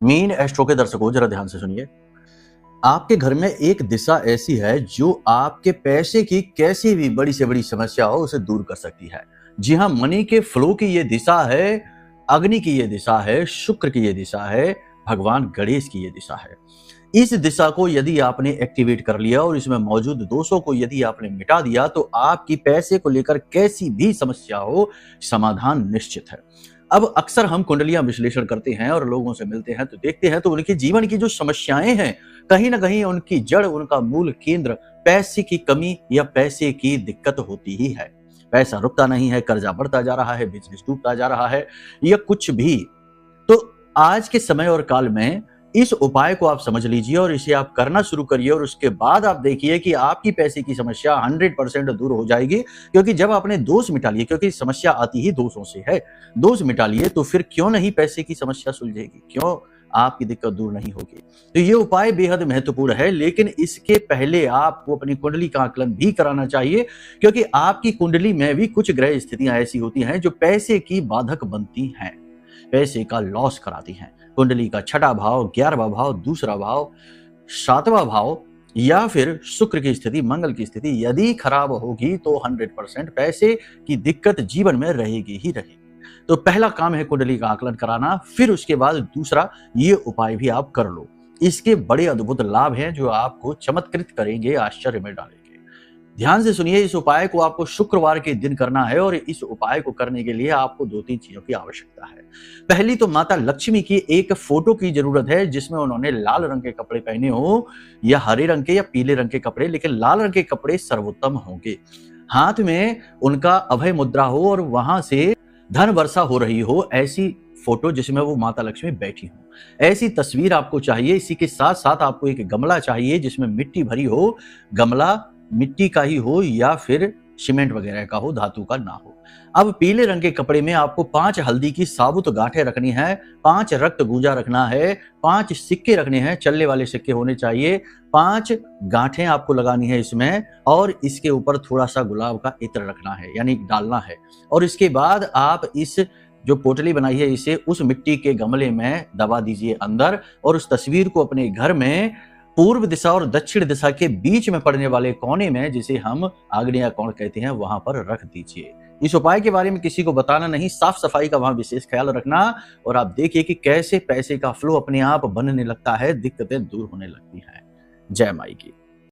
Mean astro के दर्शकों जरा ध्यान से सुनिए। आपके घर में एक दिशा ऐसी है जो आपके पैसे की कैसी भी बड़ी से बड़ी समस्या हो उसे दूर कर सकती है। जी हाँ, मनी के फ्लो की ये दिशा है, अग्नि की ये दिशा है, शुक्र की ये दिशा है, भगवान गणेश की ये दिशा है। इस दिशा को यदि आपने एक्टिवेट कर लिया और इसमें मौजूद दोषों को यदि आपने मिटा दिया तो आपकी पैसे को लेकर कैसी भी समस्या हो, समाधान निश्चित है। अब अक्सर हम कुंडलियां विश्लेषण करते हैं और लोगों से मिलते हैं तो देखते हैं तो उनके जीवन की जो समस्याएं हैं, कहीं ना कहीं उनकी जड़, उनका मूल केंद्र पैसे की कमी या पैसे की दिक्कत होती ही है। पैसा रुकता नहीं है, कर्जा बढ़ता जा रहा है, बिजनेस टूटता जा रहा है या कुछ भी। तो आज के समय और काल में इस उपाय को आप समझ लीजिए और इसे आप करना शुरू करिए और उसके बाद आप देखिए कि आपकी पैसे की समस्या 100% दूर हो जाएगी। क्योंकि जब आपने दोष मिटा लिए, क्योंकि समस्या आती ही दोषों से है, दोष मिटा लिए तो फिर क्यों नहीं पैसे की समस्या सुलझेगी, क्यों आपकी दिक्कत दूर नहीं होगी। तो ये उपाय बेहद महत्वपूर्ण है, लेकिन इसके पहले आपको अपनी कुंडली का आकलन भी कराना चाहिए। क्योंकि आपकी कुंडली में भी कुछ ग्रह स्थितियां ऐसी होती हैं जो पैसे की बाधक बनती हैं, पैसे का लॉस कराती हैं। कुंडली का छठा भाव, 11वां भाव, दूसरा भाव, 7वां भाव या फिर शुक्र की स्थिति, मंगल की स्थिति यदि खराब होगी तो 100% पैसे की दिक्कत जीवन में रहेगी ही रहेगी। तो पहला काम है कुंडली का आकलन कराना, फिर उसके बाद दूसरा ये उपाय भी आप कर लो। इसके बड़े अद्भुत लाभ हैं जो आपको चमत्कृत करेंगे, आश्चर्य में डालेंगे। ध्यान से सुनिए, इस उपाय को आपको शुक्रवार के दिन करना है और इस उपाय को करने के लिए आपको 2-3 चीजों की आवश्यकता है। पहली तो माता लक्ष्मी की एक फोटो की जरूरत है जिसमें उन्होंने लाल रंग के कपड़े पहने हो या हरे रंग के या पीले रंग के कपड़े, लेकिन लाल रंग के कपड़े सर्वोत्तम होंगे। हाथ में उनका अभय मुद्रा हो और वहां से धन वर्षा हो रही हो, ऐसी फोटो जिसमें वो माता लक्ष्मी बैठी हो, ऐसी तस्वीर आपको चाहिए। इसी के साथ साथ आपको एक गमला चाहिए जिसमें मिट्टी भरी हो। गमला मिट्टी का ही हो या फिर सीमेंट वगैरह का हो, धातु का ना हो। अब पीले रंग के कपड़े में आपको 5 हल्दी की साबुत गांठें रखनी है, 5 रक्त गूंजा रखना है, 5 सिक्के रखने हैं, चलने वाले सिक्के होने चाहिए। 5 गांठें आपको लगानी है इसमें और इसके ऊपर थोड़ा सा गुलाब का इत्र रखना है, यानी डालना है। और इसके बाद आप इस जो पोटली बनाई है इसे उस मिट्टी के गमले में दबा दीजिए अंदर और उस तस्वीर को अपने घर में पूर्व दिशा और दक्षिण दिशा के बीच में पड़ने वाले कोने में, जिसे हम आग्नेय कोण कहते हैं, वहां पर रख दीजिए। इस उपाय के बारे में किसी को बताना नहीं, साफ सफाई का वहां विशेष ख्याल रखना और आप देखिए कि कैसे पैसे का फ्लो अपने आप बनने लगता है, दिक्कतें दूर होने लगती हैं। जय माई की।